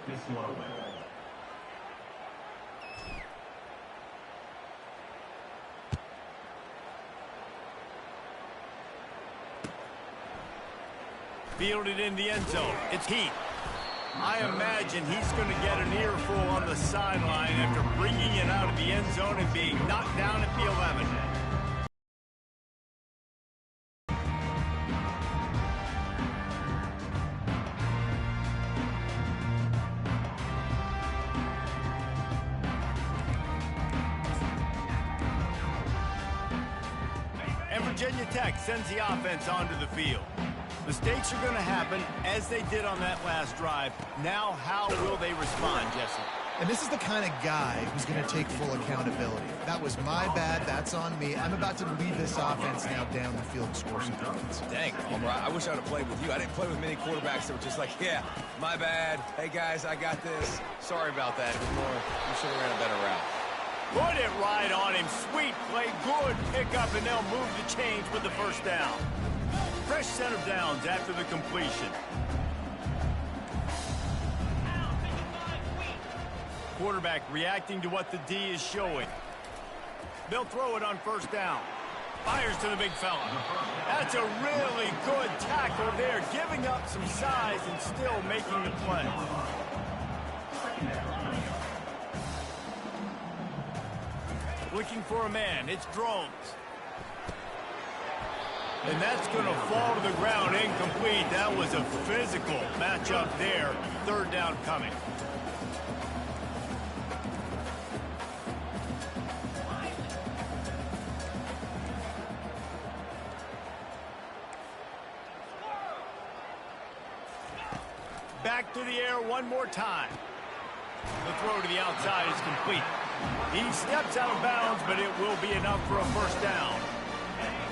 Speaker 2: Fielded in the end zone. It's Heath. I imagine he's going to get an earful on the sideline after bringing it out of the end zone and being knocked down at the 11. Virginia Tech sends the offense onto the field. Mistakes are going to happen, as they did on that last drive. Now, how will they respond, Jesse?
Speaker 1: And this is the kind of guy who's going to take full accountability. That was my bad. That's on me. I'm about to lead this offense now down the field and score some points.
Speaker 3: Dang, Homer, I wish I would have played with you. I didn't play with many quarterbacks that were just like, yeah, my bad. Hey, guys, I got this. Sorry about that. It was more, we should have ran a better route.
Speaker 2: Put it right on him. Sweet play. Good pickup, and they'll move the chains with the first down. Fresh set of downs after the completion. Quarterback reacting to what the D is showing. They'll throw it on first down. Fires to the big fella. That's a really good tackle there, giving up some size and still making the play. Looking for a man. It's Drones. And that's going to fall to the ground incomplete. That was a physical matchup there. Third down coming. Back to the air one more time. The throw to the outside is complete. He steps out of bounds, but it will be enough for a first down.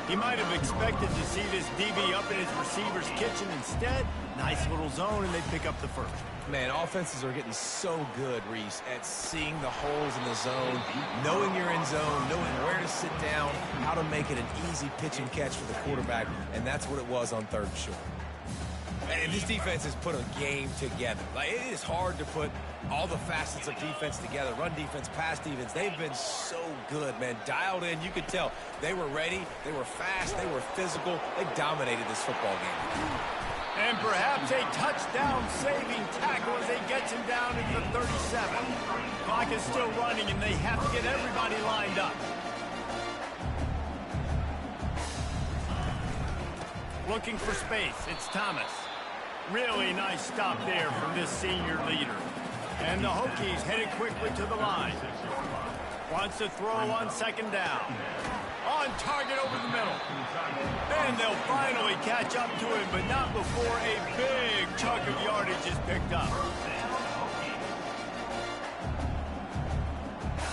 Speaker 2: He might have expected to see this DB up in his receiver's kitchen. Instead, nice little zone, and they pick up the first.
Speaker 3: Man, offenses are getting so good, Reese, at seeing the holes in the zone, knowing you're in zone, knowing where to sit down, how to make it an easy pitch and catch for the quarterback, and that's what it was on third and short. And this defense has put a game together. Like, it is hard to put all the facets of defense together. Run defense, pass defense. They've been so good, man. Dialed in. You could tell they were ready. They were fast. They were physical. They dominated this football game.
Speaker 2: And perhaps a touchdown-saving tackle as they gets him down into the 37. Clock is still running, and they have to get everybody lined up. Looking for space. It's Thomas. Really nice stop there from this senior leader. And the Hokies headed quickly to the line. Wants to throw on second down. On target over the middle. And they'll finally catch up to him, but not before a big chunk of yardage is picked up.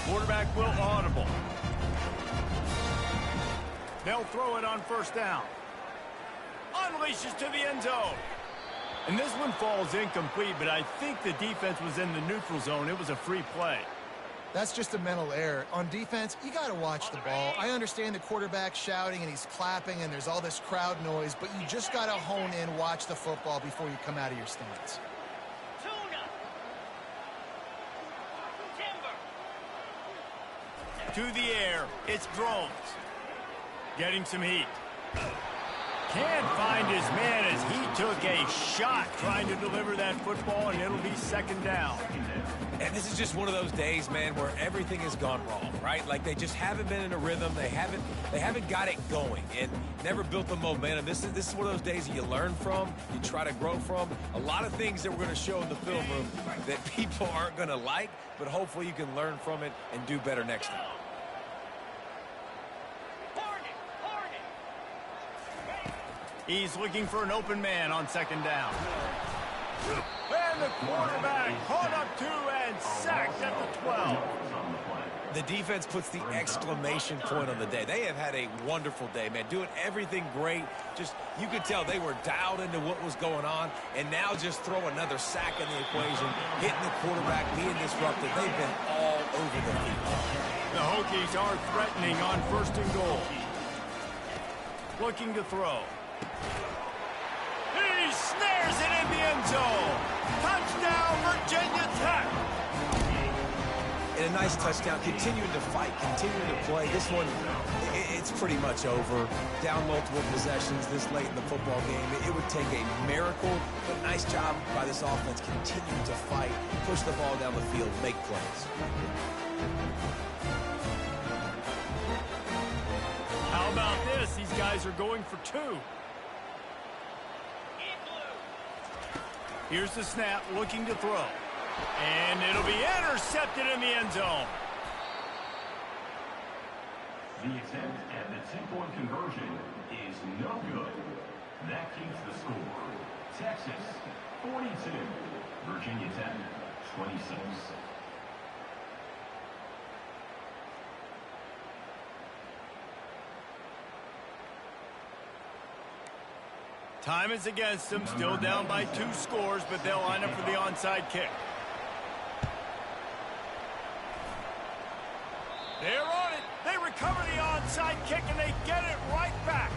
Speaker 2: Quarterback will audible. They'll throw it on first down. Unleashes to the end zone. And this one falls incomplete, but I think the defense was in the neutral zone. It was a free play.
Speaker 1: That's just a mental error. On defense, you got to watch the ball. I understand the quarterback shouting and he's clapping and there's all this crowd noise, but you just got to hone in, watch the football before you come out of your stance.
Speaker 2: To the air, it's Drones. Getting some heat. Can't find his man as he took a shot trying to deliver that football, and it'll be second down.
Speaker 3: And this is just one of those days, man, where everything has gone wrong, right? Like they just haven't been in a rhythm. They haven't got it going and never built the momentum. This is one of those days that you learn from, you try to grow from. A lot of things that we're going to show in the film room that people aren't going to like, but hopefully you can learn from it and do better next time.
Speaker 2: He's looking for an open man on second down. And the quarterback caught up to and sacked at the 12.
Speaker 3: The defense puts the exclamation point on the day. They have had a wonderful day, man. Doing everything great. Just, you could tell they were dialed into what was going on. And now just throw another sack in the equation. Hitting the quarterback, being disrupted. They've been all over the field.
Speaker 2: The Hokies are threatening on first and goal. Looking to throw. He snares it in the end zone. Touchdown, Virginia Tech.
Speaker 3: And a nice touchdown. Continuing to fight, continuing to play. This one, it's pretty much over. Down multiple possessions this late in the football game. It would take a miracle, but nice job by this offense continuing to fight, push the ball down the field, make plays.
Speaker 2: How about this? These guys are going for two. Here's the snap, looking to throw. And it'll be intercepted in the end zone.
Speaker 4: The attempt at the two-point conversion is no good. That keeps the score. Texas, 42. Virginia Tech, 26.
Speaker 2: Time is against them, still down by 2 scores, but they'll line up for the onside kick. They're on it. They recover the onside kick, and they get it right back.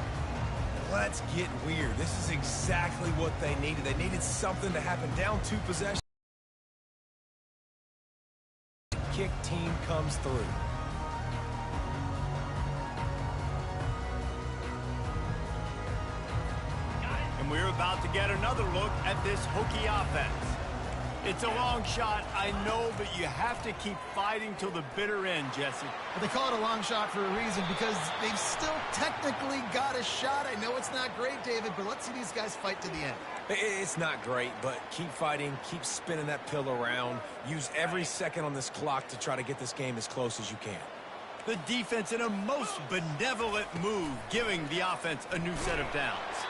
Speaker 3: Let's get weird. This is exactly what they needed. They needed something to happen. Down 2 possessions. Kick team comes through.
Speaker 2: And we're about to get another look at this Hokie offense. It's a long shot, I know, but you have to keep fighting till the bitter end, Jesse.
Speaker 1: But they call it a long shot for a reason, because they've still technically got a shot. I know it's not great, David, but let's see these guys fight to the end.
Speaker 3: It's not great, but keep fighting, keep spinning that pill around. Use every second on this clock to try to get this game as close as you can.
Speaker 2: The defense in a most benevolent move, giving the offense a new set of downs.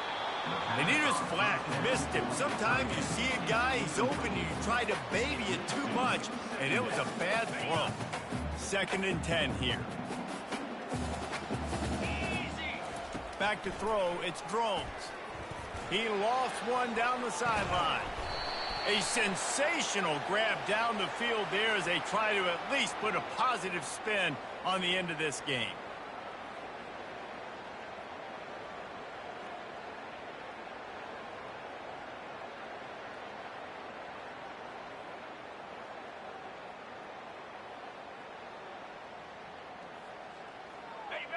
Speaker 2: And he was flat and missed him. Sometimes you see a guy, he's open, and you try to baby it too much, and it was a bad throw. 2nd and 10 here. Back to throw, it's Drones. He lost one down the sideline. A sensational grab down the field there as they try to at least put a positive spin on the end of this game.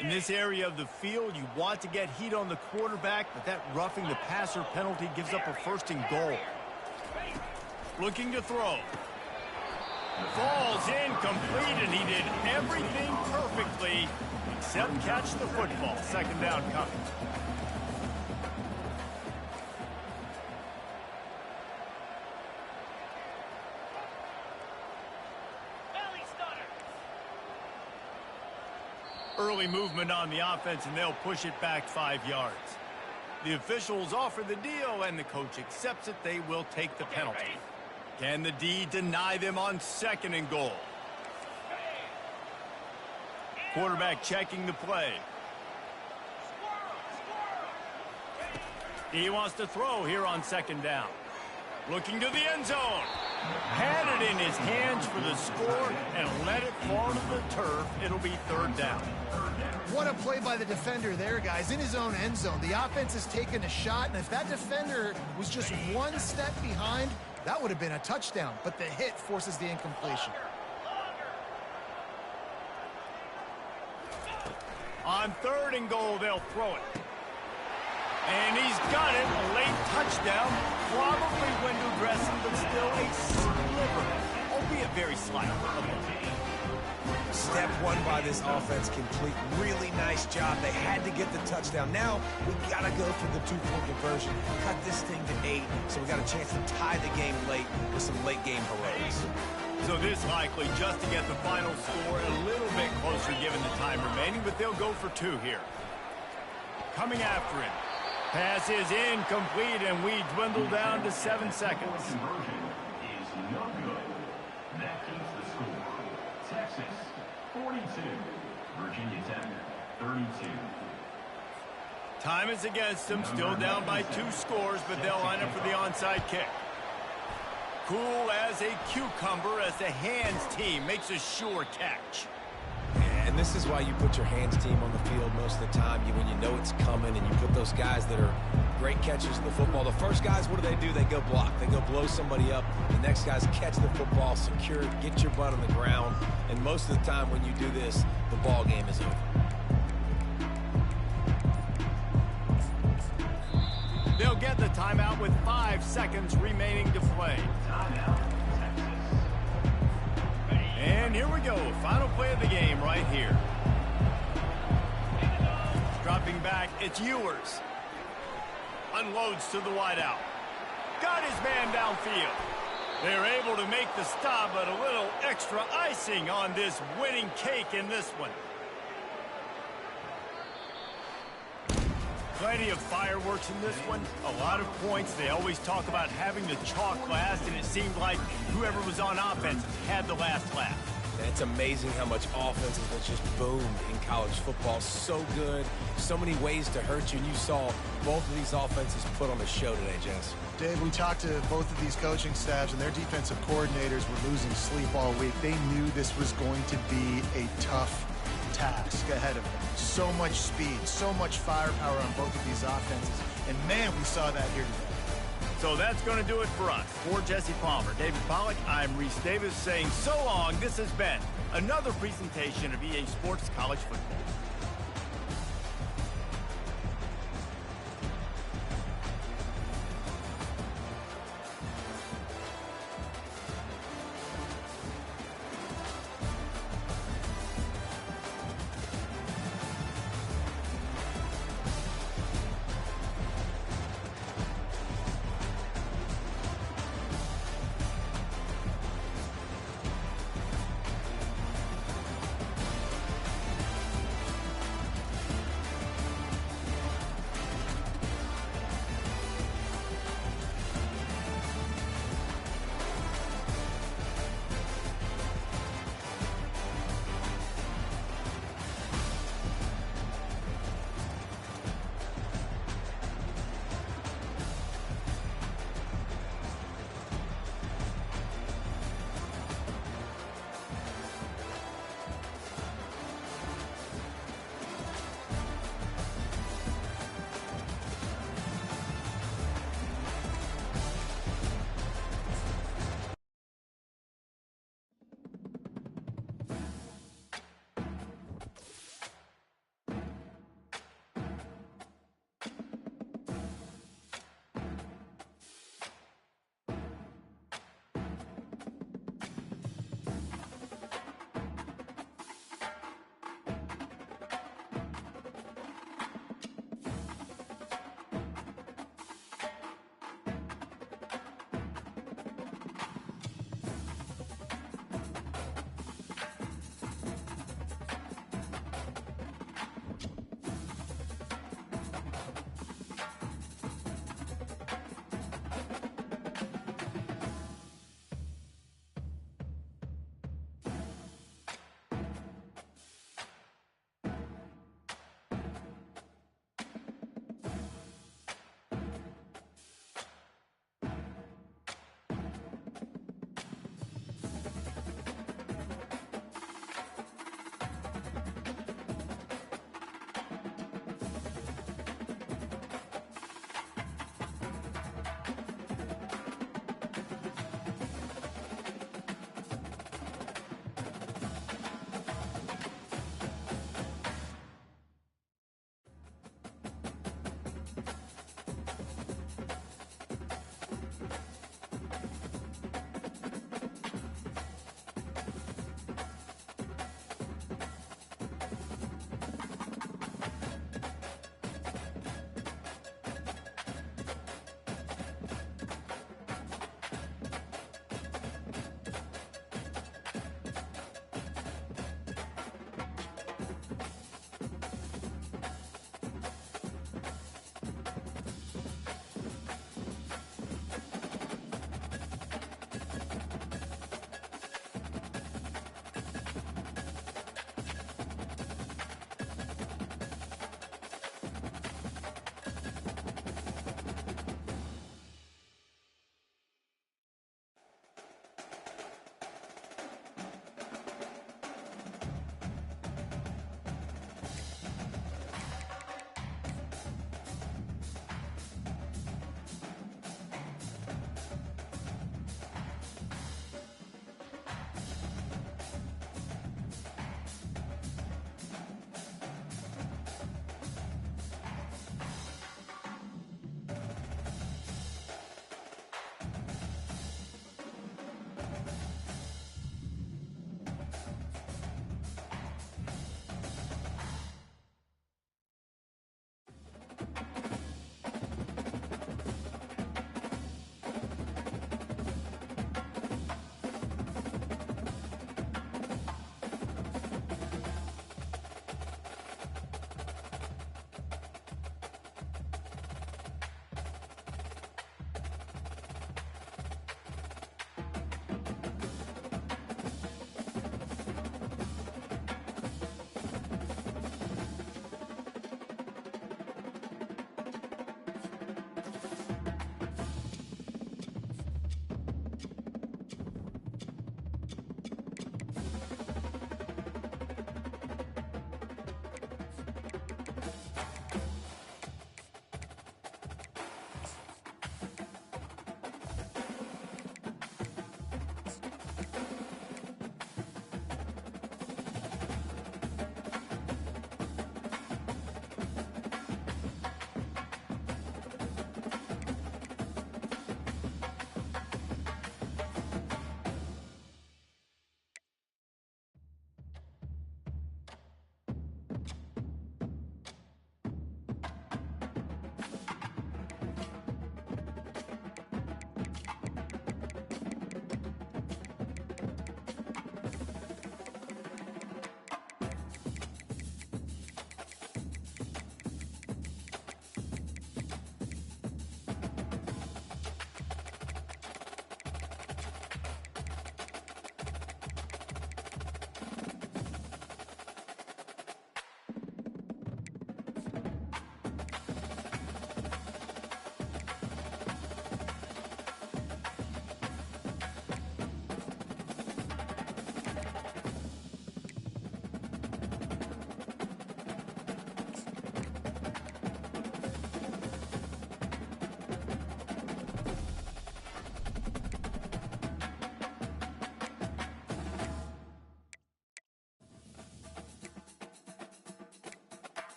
Speaker 2: In this area of the field, you want to get heat on the quarterback, but that roughing the passer penalty gives up a 1st and goal. Looking to throw. Falls incomplete, and he did everything perfectly except catch the football. 2nd down coming. Early movement on the offense, and they'll push it back 5 yards. The officials offer the deal, and the coach accepts it. They will take the penalty. Can the D deny them on 2nd and goal? Quarterback checking the play. He wants to throw here on 2nd down. Looking to the end zone. Had it in his hands for the score and let it fall to the turf. It'll be 3rd down.
Speaker 1: What a play by the defender there, guys, in his own end zone. The offense has taken a shot, and if that defender was just 1 step behind, that would have been a touchdown, but the hit forces the incompletion.
Speaker 2: On 3rd and goal, they'll throw it. And he's got it, a late touchdown, probably window dressing, but still a sliver, albeit very slight.
Speaker 3: Step 1 by this offense complete. Really nice job. They had to get the touchdown. Now we got to go for the 2-point conversion. Cut this thing to 8, so we got a chance to tie the game late with some late game heroics.
Speaker 2: So this likely just to get the final score a little bit closer given the time remaining, but they'll go for 2 here. Coming after him. Pass is incomplete, and we dwindle down to 7 seconds.
Speaker 4: Conversion is no good. That keeps the score. Texas, 42. Virginia Tech, 32.
Speaker 2: Time is against them, still down by 2 scores, but they'll line up for the onside kick. Cool as a cucumber as the hands team makes a sure catch.
Speaker 3: And this is why you put your hands team on the field most of the time. When you know it's coming, and you put those guys that are great catchers of the football. The first guys, what do? They go block. They go blow somebody up. The next guys catch the football, secure it, get your butt on the ground. And most of the time when you do this, the ball game is over.
Speaker 2: They'll get the timeout with 5 seconds remaining to play. And here we go. Final play of the game right here. Dropping back, it's Ewers. Unloads to the wideout. Got his man downfield. They're able to make the stop, but a little extra icing on this winning cake in this one. Plenty of fireworks in this one. A lot of points. They always talk about having the chalk last, and it seemed like whoever was on offense had the last laugh.
Speaker 3: It's amazing how much offense has just boomed in college football. So good, so many ways to hurt you, and you saw both of these offenses put on a show today, Jess.
Speaker 1: Dave, we talked to both of these coaching staffs, and their defensive coordinators were losing sleep all week. They knew this was going to be a tough task ahead of them. So much speed, so much firepower on both of these offenses, and man, we saw that here today.
Speaker 2: So that's going to do it for us. For Jesse Palmer, David Pollack, I'm Reese Davis saying so long. This has been another presentation of EA Sports College Football.